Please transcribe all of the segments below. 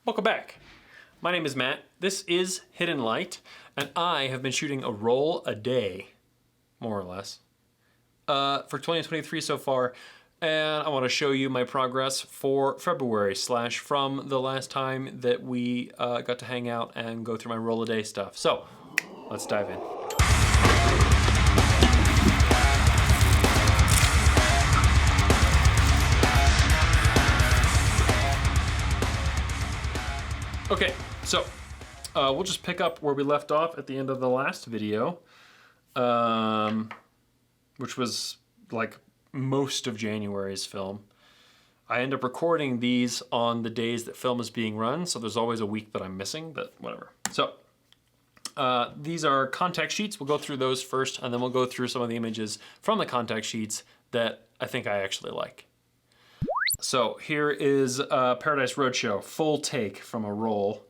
Welcome back. My name is Matt. This is Hidden Light, and I have been shooting a roll a day, more or less, for 2023 so far. And I want to show you my progress for February / from the last time that we got to hang out and go through my roll a day stuff. So let's dive in. Okay, so we'll just pick up where we left off at the end of the last video, which was like most of January's film. I end up recording these on the days that film is being run, so there's always a week that I'm missing, but whatever. So these are contact sheets. We'll go through those first, and then we'll go through some of the images from the contact sheets that I think I actually like. So here is Paradise Roadshow, full take from a roll.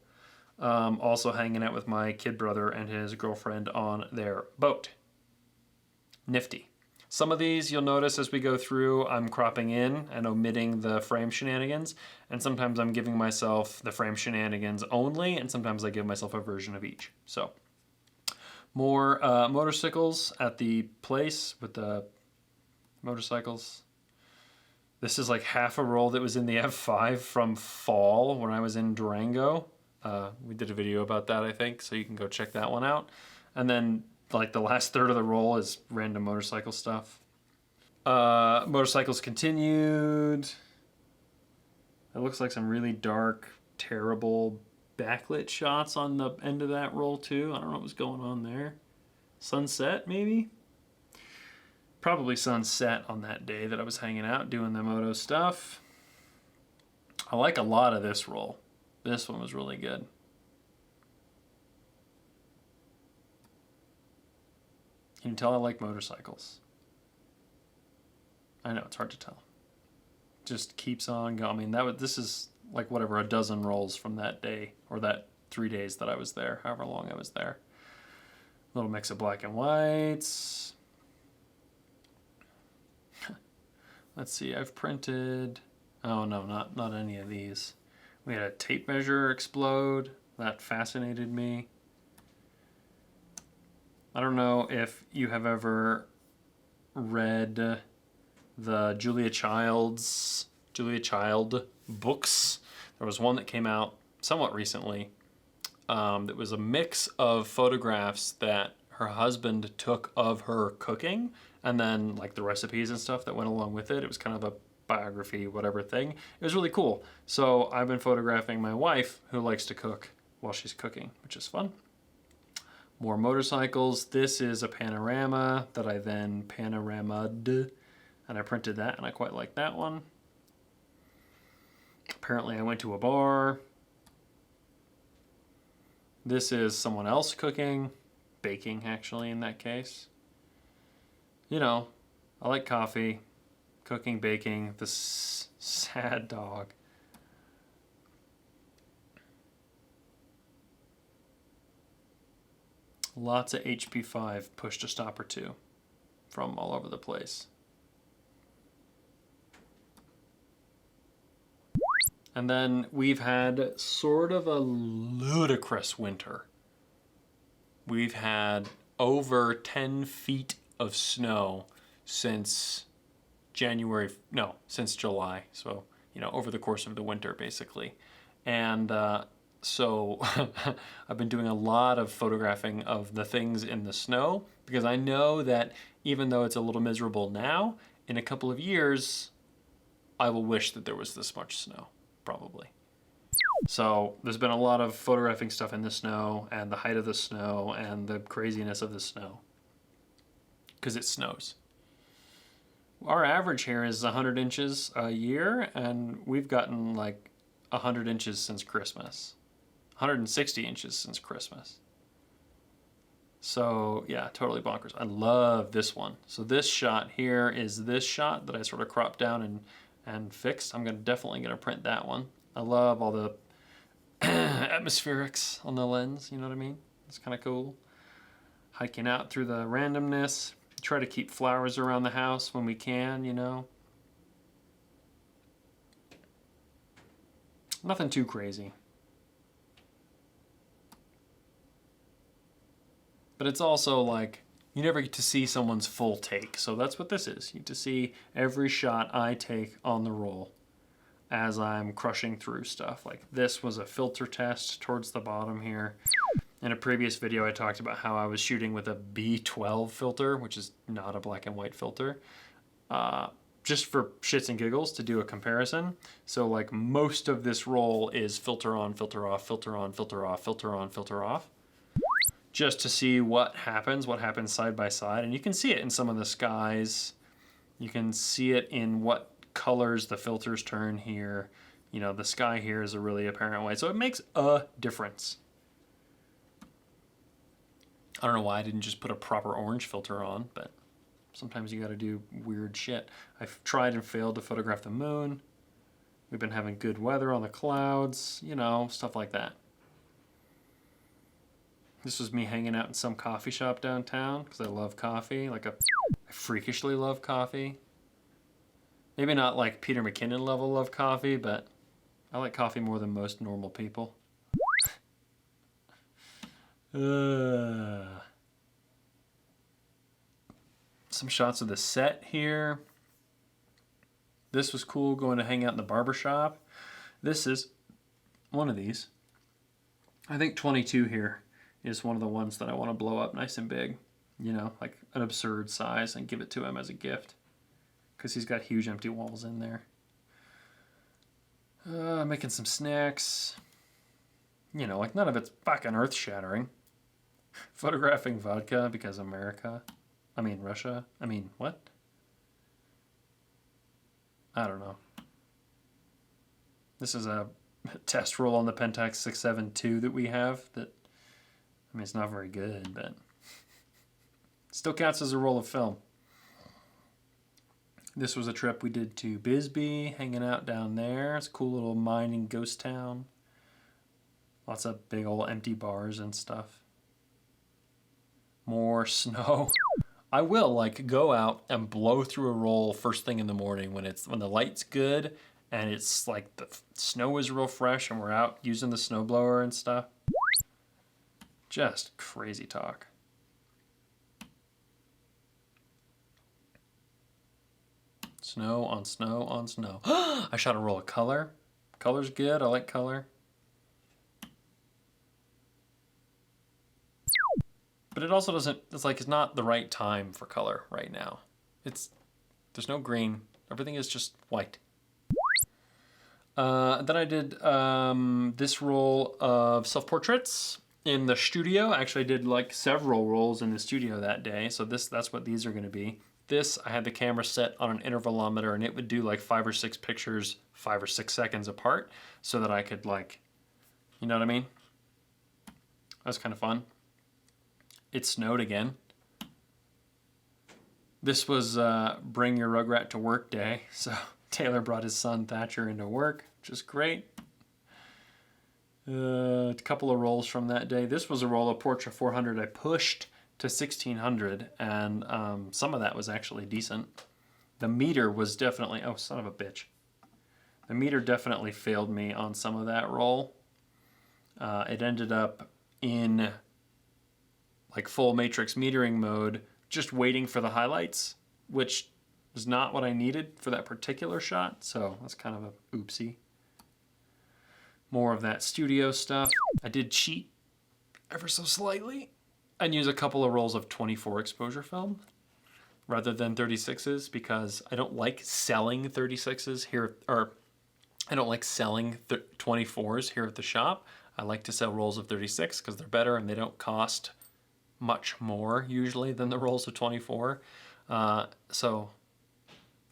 Also hanging out with my kid brother and his girlfriend on their boat. Nifty. Some of these you'll notice as we go through, I'm cropping in and omitting the frame shenanigans. And sometimes I'm giving myself the frame shenanigans only, and sometimes I give myself a version of each. So more motorcycles at the place with the motorcycles. This is like half a roll that was in the F5 from fall when I was in Durango. We did a video about that, I think, so you can go check that one out. And then like the last third of the roll is random motorcycle stuff. Motorcycles continued. It looks like some really dark, terrible backlit shots on the end of that roll too. I don't know what was going on there. Sunset, maybe? Probably sunset on that day that I was hanging out doing the moto stuff. I like a lot of this roll. This one was really good. You can tell I like motorcycles. I know, it's hard to tell. Just keeps on going. I mean, this is like whatever, a dozen rolls from that day, or that 3 days that I was there, however long I was there. A little mix of black and whites. Let's see, I've printed, oh no, not any of these. We had a tape measure explode. That fascinated me. I don't know if you have ever read the Julia Child books. There was one that came out somewhat recently that was a mix of photographs that her husband took of her cooking, and then like the recipes and stuff that went along with it. It was kind of a biography, whatever thing. It was really cool. So I've been photographing my wife, who likes to cook while she's cooking, which is fun. More motorcycles. This is a panorama that I then panoramaed, and I printed that, and I quite like that one. Apparently I went to a bar. This is someone else cooking, baking actually in that case. You know, I like coffee, cooking, baking, this sad dog. Lots of HP5 push to stop or two from all over the place. And then we've had sort of a ludicrous winter. We've had over 10 feet of snow since since July. So, you know, over the course of the winter, basically. And so I've been doing a lot of photographing of the things in the snow, because I know that even though it's a little miserable now, in a couple of years, I will wish that there was this much snow, probably. So there's been a lot of photographing stuff in the snow, and the height of the snow, and the craziness of the snow, because it snows. Our average here is 100 inches a year, and we've gotten like 100 inches since Christmas. 160 inches since Christmas. So yeah, totally bonkers. I love this one. So this shot here is this shot that I sort of cropped down and fixed. I'm definitely gonna print that one. I love all the atmospherics on the lens, you know what I mean? It's kind of cool. Hiking out through the randomness. Try to keep flowers around the house when we can, you know. Nothing too crazy. but it's also like you never get to see someone's full take. So that's what this is. You get to see every shot I take on the roll as I'm crushing through stuff. Like this was a filter test towards the bottom here. In a previous video, I talked about how I was shooting with a B12 filter, which is not a black and white filter, just for shits and giggles to do a comparison. So like most of this roll is filter on, filter off, filter on, filter off, filter on, filter off, just to see what happens side by side. And you can see it in some of the skies. You can see it in what colors the filters turn here. You know, the sky here is a really apparent way. So it makes a difference. I don't know why I didn't just put a proper orange filter on, but sometimes you gotta do weird shit. I've tried and failed to photograph the moon. We've been having good weather on the clouds, you know, stuff like that. This was me hanging out in some coffee shop downtown because I love coffee. I freakishly love coffee. Maybe not like Peter McKinnon level love coffee, but I like coffee more than most normal people. Some shots of the set here. This was cool, going to hang out in the barber shop. This is one of these. I think 22 here is one of the ones that I want to blow up nice and big. You know, like an absurd size, and give it to him as a gift. Because he's got huge empty walls in there. Making some snacks. You know, like none of it's fucking earth-shattering. Photographing vodka because Russia. What? I don't know. This is a test roll on the Pentax 672 that we have that, I mean, it's not very good, but it still counts as a roll of film. This was a trip we did to Bisbee, hanging out down there. It's a cool little mining ghost town. Lots of big old empty bars and stuff. More snow. I will like go out and blow through a roll first thing in the morning when the light's good and it's like the snow is real fresh and we're out using the snowblower and stuff. Just crazy talk. Snow on snow on snow. I shot a roll of color. Color's good. I like color. But it also doesn't, it's not the right time for color right now. There's no green. Everything is just white. Then I did this roll of self-portraits in the studio. Actually, I did like several rolls in the studio that day. So that's what these are going to be. This, I had the camera set on an intervalometer and it would do like 5 or 6 pictures 5 or 6 seconds apart so that I could like, you know what I mean? That was kind of fun. It snowed again. This was bring your Rugrat to work day. So Taylor brought his son Thatcher into work, which is great. A couple of rolls from that day. This was a roll of Portra 400 I pushed to 1600, and some of that was actually decent. The meter was definitely, oh son of a bitch. The meter definitely failed me on some of that roll. It ended up in like full matrix metering mode, just waiting for the highlights, which is not what I needed for that particular shot, so that's kind of a oopsie. More of that studio stuff. I did cheat ever so slightly and use a couple of rolls of 24 exposure film rather than 36s because I don't like selling 36s here, or I don't like selling 24s here at the shop. I like to sell rolls of 36 because they're better and they don't cost much more usually than the rolls of 24. So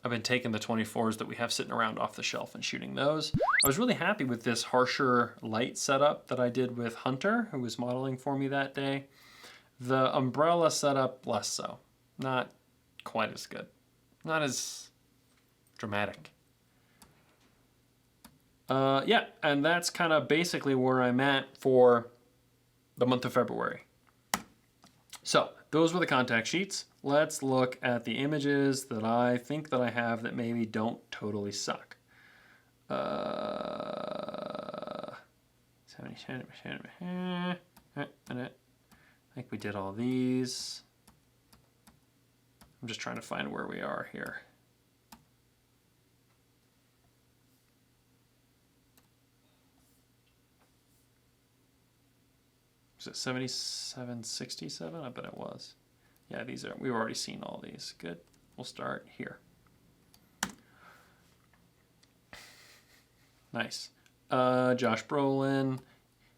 I've been taking the 24s that we have sitting around off the shelf and shooting those. I was really happy with this harsher light setup that I did with Hunter, who was modeling for me that day. The umbrella setup, less so. Not quite as good. Not as dramatic. Yeah, and that's kind of basically where I'm at for the month of February. So those were the contact sheets. Let's look at the images that I think that I have that maybe don't totally suck. I think we did all these. I'm just trying to find where we are here. Was it 7767? I bet it was. Yeah, these are, we've already seen all these. Good. We'll start here. Nice. Josh Brolin.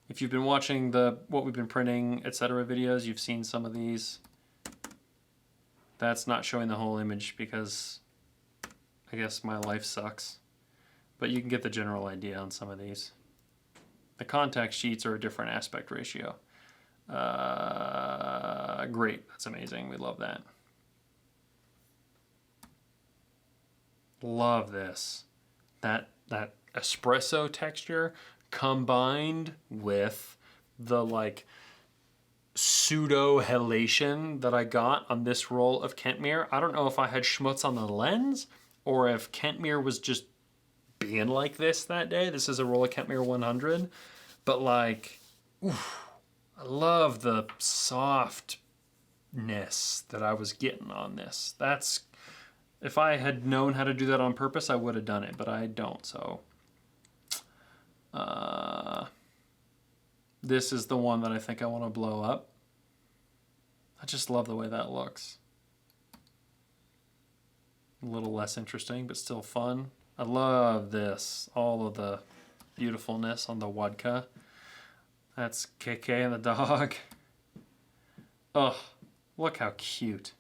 If you've been watching the what we've been printing, etc. videos, you've seen some of these. That's not showing the whole image because I guess my life sucks. But you can get the general idea on some of these. The contact sheets are a different aspect ratio. Great, that's amazing. We love that. Love this. That espresso texture combined with the like pseudo halation that I got on this roll of Kentmere. I don't know if I had schmutz on the lens or if Kentmere was just being like this that day. This is a roll of Kentmere 100, but like, oof, I love the softness that I was getting on this. That's, if I had known how to do that on purpose, I would have done it, but I don't, so. This is the one that I think I want to blow up. I just love the way that looks. A little less interesting, but still fun. I love this. All of the beautifulness on the Wodka. That's KK and the dog. Oh, look how cute.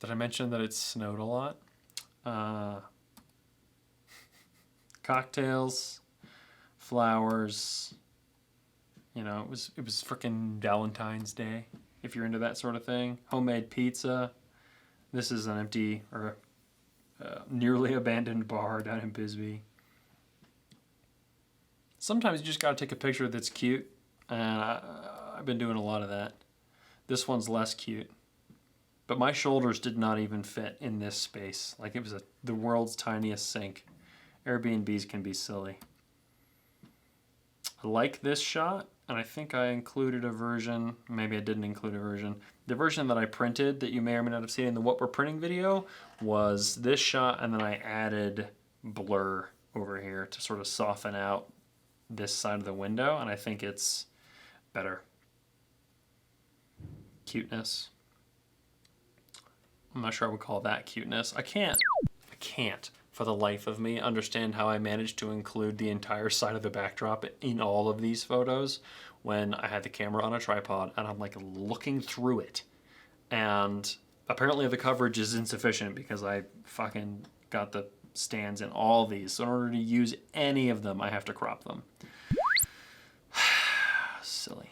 Did I mention that it snowed a lot? Cocktails, flowers. You know, it was frickin' Valentine's Day, if you're into that sort of thing. Homemade pizza. This is an empty or nearly abandoned bar down in Bisbee. Sometimes you just gotta take a picture that's cute, and I've been doing a lot of that. This one's less cute, but my shoulders did not even fit in this space. Like it was the world's tiniest sink. Airbnbs can be silly. I like this shot, and I think I included a version, maybe I didn't include a version. The version that I printed that you may or may not have seen in the What We're Printing video was this shot, and then I added blur over here to sort of soften out this side of the window, and I think it's better. Cuteness. I'm not sure I would call that cuteness. I can't for the life of me understand how I managed to include the entire side of the backdrop in all of these photos when I had the camera on a tripod and I'm like looking through it. And apparently the coverage is insufficient because I fucking got the stands in all these. So in order to use any of them, I have to crop them. Silly.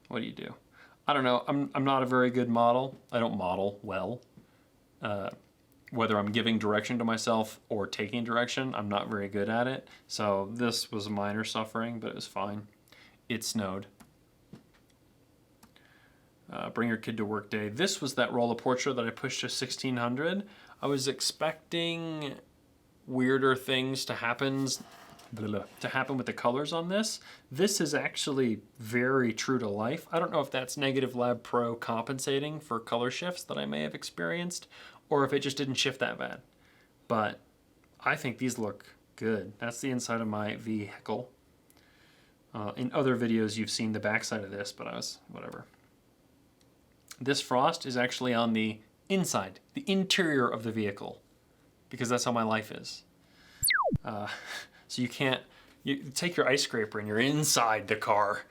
What do you do? I don't know. I'm not a very good model. I don't model well. Whether I'm giving direction to myself or taking direction, I'm not very good at it. So this was minor suffering, but it was fine. It snowed. Bring your kid to work day. This was that roll of portrait that I pushed to 1600. I was expecting weirder things to happen with the colors on this. This is actually very true to life. I don't know if that's Negative Lab Pro compensating for color shifts that I may have experienced, or if it just didn't shift that bad. But I think these look good. That's the inside of my vehicle. In other videos, you've seen the backside of this, but whatever. This frost is actually on the inside, the interior of the vehicle, because that's how my life is. So you take your ice scraper and you're inside the car.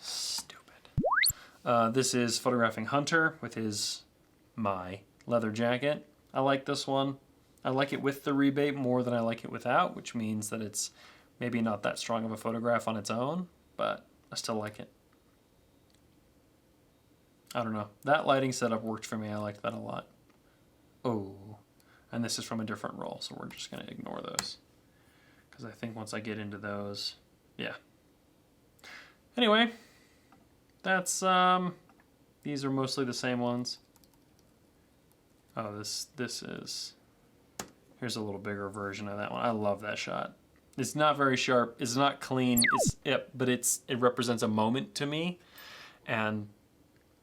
Stupid. This is photographing Hunter with my leather jacket. I like this one. I like it with the rebate more than I like it without, which means that it's maybe not that strong of a photograph on its own, but I still like it. I don't know. That lighting setup worked for me. I liked that a lot. Oh, and this is from a different roll, so we're just going to ignore those. Because I think once I get into those, yeah. Anyway, that's, these are mostly the same ones. Oh, this is, here's a little bigger version of that one. I love that shot. It's not very sharp. It's not clean. But it represents a moment to me, and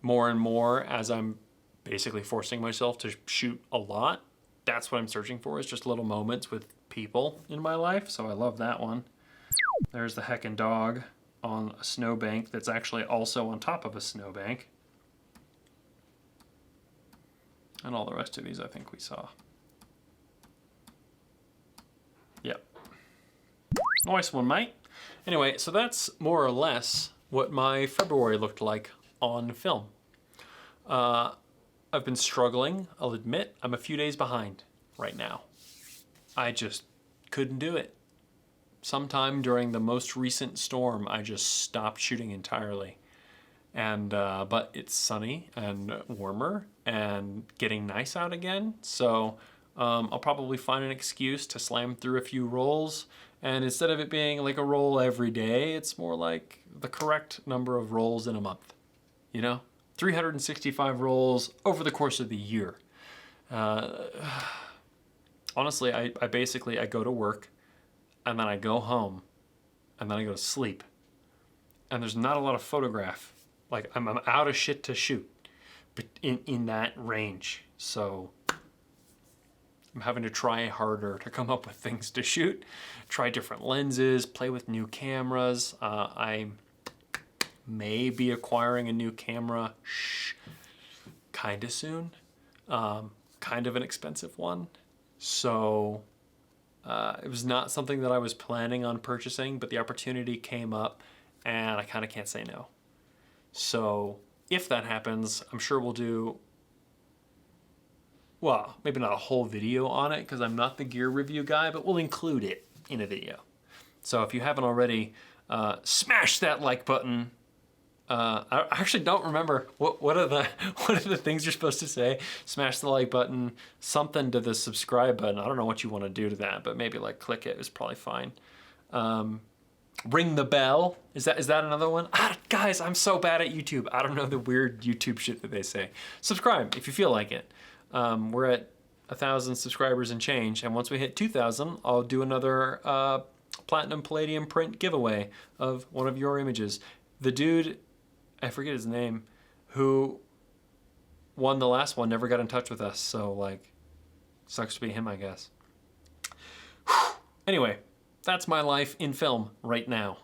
more as I'm basically forcing myself to shoot a lot, that's what I'm searching for, is just little moments with people in my life. So I love that one. There's the heckin' dog on a snowbank that's actually also on top of a snowbank. And all the rest of these I think we saw. Yep. Nice one, mate. Anyway, so that's more or less what my February looked like on film. I've been struggling, I'll admit. I'm a few days behind right now. I just couldn't do it. Sometime during the most recent storm, I just stopped shooting entirely. And but it's sunny and warmer and getting nice out again, so I'll probably find an excuse to slam through a few rolls, and instead of it being like a roll every day, it's more like the correct number of rolls in a month, you know? 365 rolls over the course of the year. Honestly, I basically go to work, and then I go home, and then I go to sleep, and there's not a lot of photograph. Like, I'm out of shit to shoot, but in that range. So I'm having to try harder to come up with things to shoot, try different lenses, play with new cameras. I may be acquiring a new camera kind of soon, kind of an expensive one. So it was not something that I was planning on purchasing, but the opportunity came up and I kind of can't say no. So if that happens, I'm sure we'll do, well, maybe not a whole video on it because I'm not the gear review guy, but we'll include it in a video. So if you haven't already, smash that like button. I actually don't remember what are the things you're supposed to say. Smash the like button, something to the subscribe button. I don't know what you want to do to that, but maybe like click it is probably fine. Ring the bell. Is that another one? Guys, I'm so bad at YouTube. I don't know the weird YouTube shit that they say. Subscribe if you feel like it. We're at 1,000 subscribers and change, and once we hit 2,000, I'll do another platinum palladium print giveaway of one of your images. The dude, I forget his name, who won the last one never got in touch with us, so like, sucks to be him, I guess. Whew. Anyway, that's my life in film right now.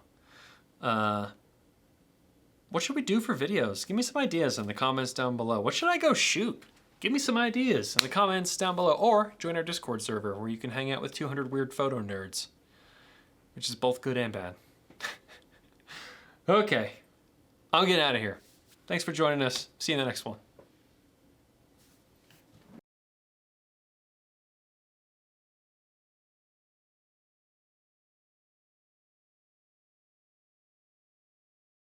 What should we do for videos? Give me some ideas in the comments down below. What should I go shoot? Give me some ideas in the comments down below, or join our Discord server where you can hang out with 200 weird photo nerds, which is both good and bad. Okay, I'll get out of here. Thanks for joining us. See you in the next one.